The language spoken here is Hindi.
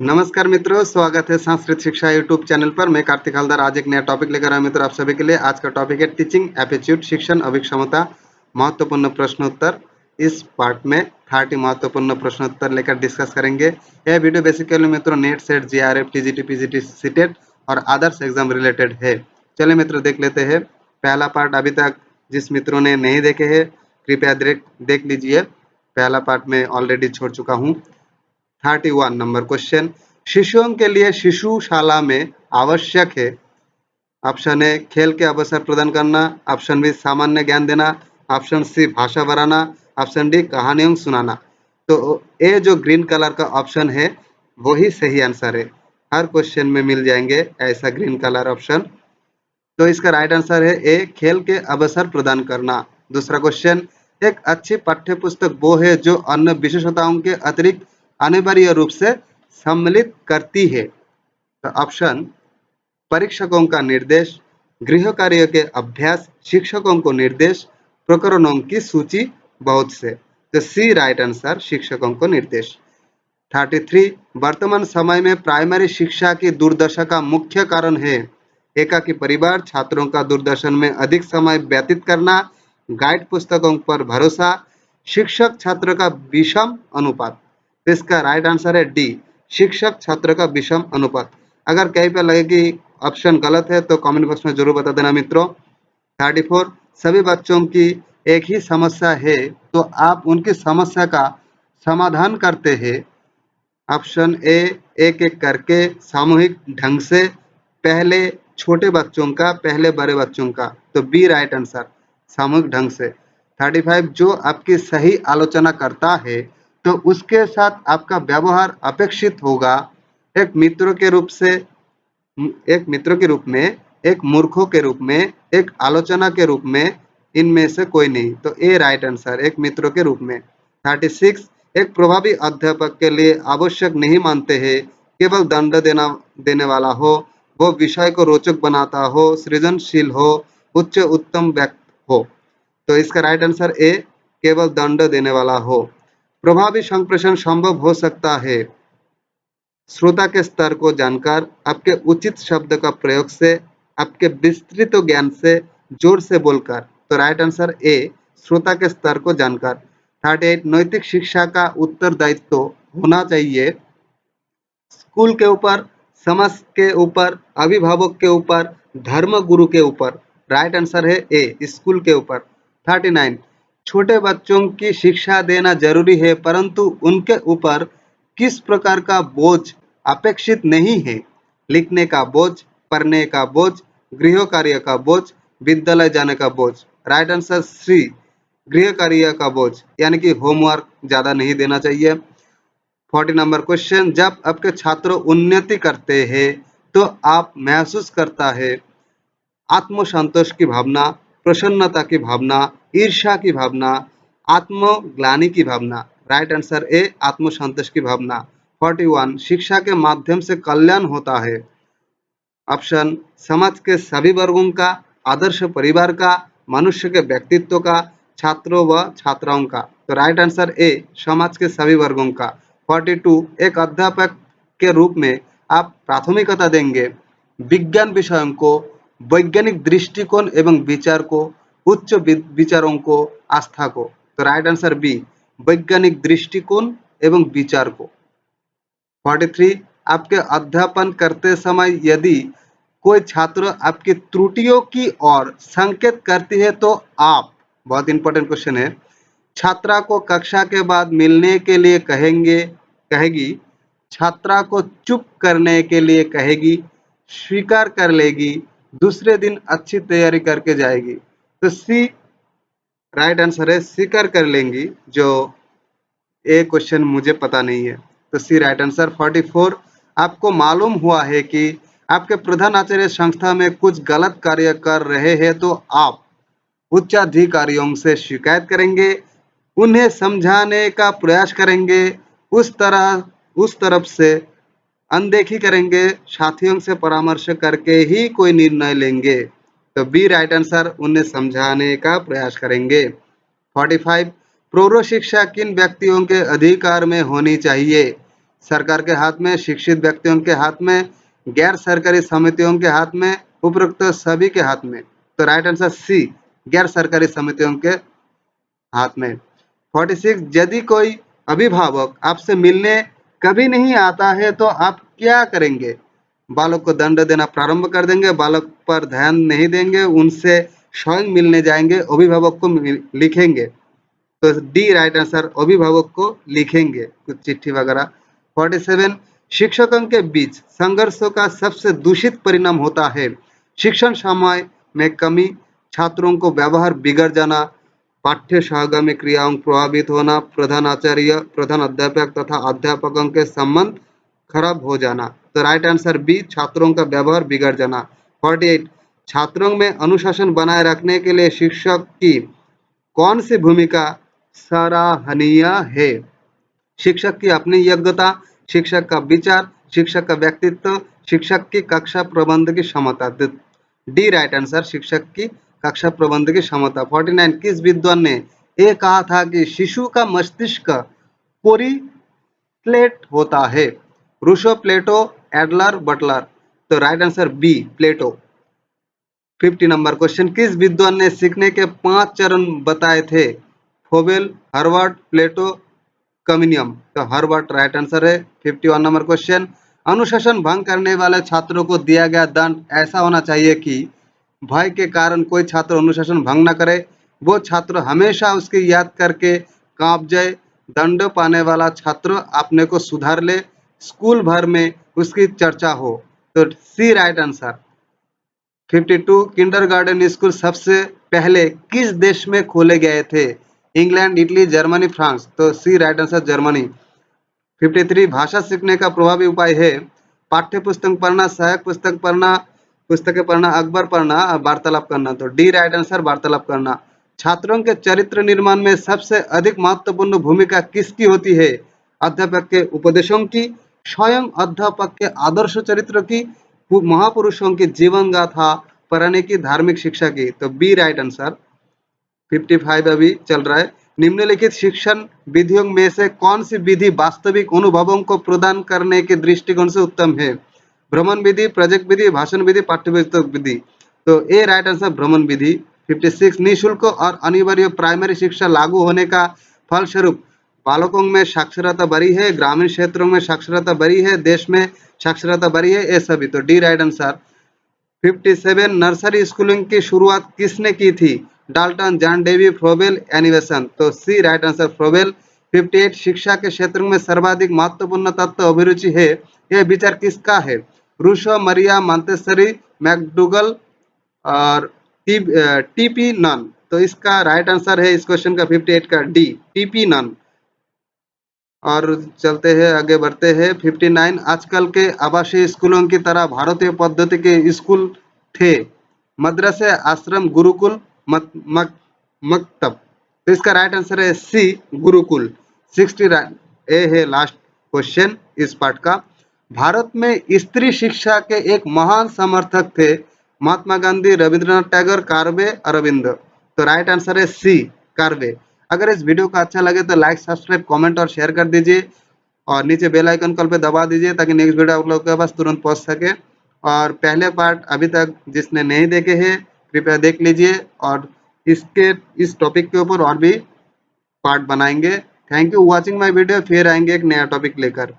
नमस्कार मित्रों, स्वागत है संस्कृत शिक्षा यूट्यूब चैनल पर। मैं कार्तिक हलदार आज एक नया टॉपिक लेकर आया मित्रों आप सभी के लिए। आज का टॉपिक है टीचिंग एप्टीट्यूड, शिक्षण अभिक्षमता, महत्वपूर्ण प्रश्नोत्तर। इस पार्ट में 30 महत्वपूर्ण प्रश्नोत्तर लेकर डिस्कस करेंगे। यह वीडियो बेसिकली मित्रों net, set, GRF, TGT, PGT, CTET और अदर्स एग्जाम रिलेटेड है। चलिए मित्रों देख लेते हैं पहला पार्ट। अभी तक जिस मित्रों ने नहीं देखे हैं कृपया देख लीजिए। पहला पार्ट में ऑलरेडी छोड़ चुका हूँ। 31 नंबर क्वेश्चन, शिशुओं के लिए शिशुशाला में आवश्यक है। ऑप्शन ए खेल के अवसर प्रदान करना, ऑप्शन बी सामान्य ज्ञान देना, ऑप्शन सी भाषा बढ़ाना, ऑप्शन डी कहानियों सुनाना। तो ए जो ग्रीन कलर का ऑप्शन है वही सही आंसर है। हर क्वेश्चन में मिल जाएंगे ऐसा ग्रीन कलर ऑप्शन। तो इसका राइट आंसर है ए खेल के अवसर प्रदान करना। दूसरा क्वेश्चन, एक अच्छी पाठ्य पुस्तक वो है जो अन्य विशेषताओं के अतिरिक्त अनिवार्य रूप से सम्मिलित करती है। तो ऑप्शन परीक्षकों का निर्देश, गृह कार्य के अभ्यास, शिक्षकों को निर्देश, प्रकरणों की सूची, बहुत से। तो सी राइट आंसर, शिक्षकों को निर्देश। 33 वर्तमान समय में प्राइमरी शिक्षा की दुर्दशा का मुख्य कारण है। एकाकी परिवार, छात्रों का दूरदर्शन में अधिक समय व्यतीत करना, गाइड पुस्तकों पर भरोसा, शिक्षक छात्र का विषम अनुपात। तो इसका राइट आंसर है डी, शिक्षक छात्र का विषम अनुपात। अगर कहीं पर लगे कि ऑप्शन गलत है तो कमेंट बॉक्स में जरूर बता देना मित्रों। 34 सभी बच्चों की एक ही समस्या है तो आप उनकी समस्या का समाधान करते हैं। ऑप्शन ए एक एक करके, सामूहिक ढंग से, पहले छोटे बच्चों का पहले बड़े बच्चों का। तो बी राइट आंसर, सामूहिक ढंग से। 35 जो आपकी सही आलोचना करता है तो उसके साथ आपका व्यवहार अपेक्षित होगा। एक मित्र के रूप से, एक मित्र के रूप में, एक मूर्खों के रूप में, एक आलोचना के रूप में, इनमें से कोई नहीं। तो ए राइट आंसर, एक मित्रों के रूप में। 36 एक प्रभावी अध्यापक के लिए आवश्यक नहीं मानते हैं केवल दंड देने वाला हो, वो विषय को रोचक बनाता हो, सृजनशील हो, उच्च उत्तम व्यक्ति हो। तो इसका राइट आंसर ए केवल दंड देने वाला हो। प्रभावी संप्रेषण संभव हो सकता है श्रोता के स्तर को जानकर, आपके उचित शब्द का प्रयोग से, आपके विस्तृत ज्ञान से, जोर से बोलकर। तो राइट आंसर ए श्रोता के स्तर को जानकर। 38 नैतिक शिक्षा का उत्तरदायित्व होना चाहिए स्कूल के ऊपर, समाज के ऊपर, अभिभावक के ऊपर, धर्म गुरु के ऊपर। राइट आंसर है ए स्कूल के ऊपर। 39 छोटे बच्चों की शिक्षा देना जरूरी है परंतु उनके ऊपर किस प्रकार का बोझ अपेक्षित नहीं है। लिखने का बोझ, पढ़ने का बोझ, गृह कार्य का बोझ, विद्यालय जाने का बोझ। राइट आंसर सी गृह कार्य का बोझ, यानी कि होमवर्क ज्यादा नहीं देना चाहिए। 40 नंबर क्वेश्चन, जब आपके छात्र उन्नति करते हैं तो आप महसूस करता है आत्मसंतोष की भावना, प्रसन्नता की भावना, ईर्ष्या की भावना, आत्मग्लानि की भावना। राइट आंसर ए आत्मसंतोष की भावना। 41 शिक्षा के माध्यम से कल्याण होता है। ऑप्शन समाज के सभी वर्गों का, आदर्श परिवार का, मनुष्य के व्यक्तित्व का, छात्रों व छात्राओं का। तो राइट आंसर ए समाज के सभी वर्गों का। 42 एक अध्यापक के रूप में आप प्राथमिकता देंगे विज्ञान विषयों को, वैज्ञानिक दृष्टिकोण एवं विचार को, उच्च विचारों को, आस्था को। तो राइट आंसर बी वैज्ञानिक दृष्टिकोण एवं विचार को। 43 आपके अध्यापन करते समय यदि कोई छात्र आपकी त्रुटियों की ओर संकेत करती है तो आप, बहुत इंपॉर्टेंट क्वेश्चन है, छात्रा को कक्षा के बाद मिलने के लिए कहेगी, छात्रा को चुप करने के लिए कहेगी, स्वीकार कर लेगी, दूसरे दिन अच्छी तैयारी करके जाएगी। तो सी राइट आंसर है, स्वीकार कर लेंगी। जो ए क्वेश्चन मुझे पता नहीं है, तो सी राइट आंसर। 44 आपको मालूम हुआ है कि आपके प्रधान आचार्य संस्था में कुछ गलत कार्य कर रहे हैं तो आप उच्चाधिकारियों से शिकायत करेंगे, उन्हें समझाने का प्रयास करेंगे, उस तरफ से अनदेखी करेंगे, साथियों से परामर्श करके ही कोई निर्णय लेंगे। तो बी राइट आंसर, उन्हें समझाने का प्रयास करेंगे। 45 प्रौढ़ शिक्षा किन व्यक्तियों के अधिकार में होनी चाहिए। सरकार के हाथ में, शिक्षित व्यक्तियों के हाथ में, गैर सरकारी समितियों के हाथ में, उपरोक्त सभी के हाथ में। तो राइट आंसर सी, गैर सरकारी समितियों के हाथ में। 46 यदि कोई अभिभावक आपसे मिलने कभी नहीं आता है तो आप क्या करेंगे? बालक को दंड देना प्रारंभ कर देंगे, बालक पर ध्यान नहीं देंगे, उनसे स्वयं मिलने जाएंगे, अभिभावक को लिखेंगे। तो डी राइट आंसर, अभिभावक को लिखेंगे कुछ चिट्ठी वगैरह। 47 शिक्षकों के बीच संघर्षों का सबसे दूषित परिणाम होता है शिक्षण समय में कमी, छात्रों को व्यवहार बिगड़ जाना, पाठ्य सहगामी क्रियाओं प्रभावित होना, प्रधान आचार्य, प्रधान अध्यापक तथा अध्यापकों के संबंध खराब हो जाना। तो राइट आंसर बी, छात्रों का व्यवहार बिगड़ जाना। 48 छात्रों में अनुशासन बनाए रखने के लिए शिक्षक की कौन सी भूमिका सराहनीय है? शिक्षक की अपनी योग्यता, शिक्षक का विचार, शिक्षक का व्यक्तित्व, शिक्षक की कक्षा प्रबंध की क्षमता। डी राइट आंसर, शिक्षक की कक्षा प्रबंध की क्षमता। 49 किस विद्वान ने ये कहा था कि शिशु का मस्तिष्क पोरीफ्लेट होता है? रूसो, प्लेटो, एडलर, बटलर। तो राइट आंसर बी, प्लेटो। 50 नंबर क्वेश्चन, किस विद्वान ने सीखने के 5 चरण बताए थे? फोबेल, हार्वर्ड, प्लेटो, कम्युनियम। तो हार्वर्ड राइट आंसर है। 51 नंबर क्वेश्चन, अनुशासन भंग करने वाले छात्रों को दिया गया दंड ऐसा होना चाहिए कि भय के कारण कोई छात्र अनुशासन भंग न करे, वो छात्र हमेशा उसकी याद करके कांप जाए, दंड पाने वाला छात्र अपने को सुधार ले, स्कूल भर में उसकी चर्चा हो। तो C right answer. 52 kindergarten school सबसे पहले किस देश में खोले गए थे? England, Italy, Germany, France. तो सी राइट आंसर, जर्मनी। 53 भाषा सीखने का प्रभावी उपाय है पाठ्य पुस्तक पढ़ना, सहायक पुस्तक पढ़ना, पुस्तकें पढ़ना, अखबार पढ़ना, वार्तालाप करना। तो डी राइट आंसर, वार्तालाप करना। छात्रों के चरित्र निर्माण में सबसे अधिक महत्वपूर्ण भूमिका किसकी होती है? अध्यापक के उपदेशों की, स्वयं अध्यापक के आदर्श चरित्र की, महापुरुषों की जीवन गाथा पढ़ने की, धार्मिक शिक्षा की। तो बी राइट आंसर। 55 अभी चल रहा है। निम्नलिखित शिक्षण विधियों में से कौन सी विधि वास्तविक अनुभवों को प्रदान करने के दृष्टिकोण से उत्तम है? भ्रमण विधि, प्रोजेक्ट विधि, भाषण विधि, पाठ्यपुस्तक विधि। तो ए राइट आंसर, भ्रमण विधि। 56 निःशुल्क और अनिवार्य प्राइमरी शिक्षा लागू होने का फलस्वरूप बालकों में साक्षरता बढ़ी है, ग्रामीण क्षेत्रों में साक्षरता बढ़ी है, देश में साक्षरता बढ़ी है, ये सभी। तो D right answer. 57 nursery schooling की शुरुआत किसने की थी? डाल्टन, जॉन डेवी, फ्रोबेल, एनिवेशन। तो सी राइट आंसर, फ्रोबेल। 58 शिक्षा के क्षेत्र में सर्वाधिक महत्वपूर्ण तत्व अभिरुचि है, यह विचार किसका है? रूसो, मरिया मॉन्टेसरी, मैकडूगल और टीपी नन। तो इसका राइट आंसर है इस क्वेश्चन का 58 का डी, टीपी नन। और चलते हैं, आगे बढ़ते हैं। 59 आजकल के आवासीय स्कूलों की तरह भारतीय पद्धति के स्कूल थे? मद्रसे, आश्रम, गुरुकुल, मकतब। तो इसका राइट आंसर है सी, गुरुकुल। 60 ए है लास्ट क्वेश्चन इस पार्ट का। भारत में स्त्री शिक्षा के एक महान समर्थक थे? महात्मा गांधी, रविंद्रनाथ टैगोर, कार्वे, अरविंद। तो राइट आंसर है सी, कार्वे। अगर इस वीडियो को अच्छा लगे तो लाइक, सब्सक्राइब, कमेंट और शेयर कर दीजिए और नीचे बेल आइकन कॉल पे दबा दीजिए ताकि नेक्स्ट वीडियो आप लोगों के पास तुरंत पहुंच सके। और पहले पार्ट अभी तक जिसने नहीं देखे हैं कृपया देख लीजिए और इसके इस टॉपिक के ऊपर और भी पार्ट बनाएंगे। Thank you watching my video, फिर आएंगे एक नया टॉपिक लेकर।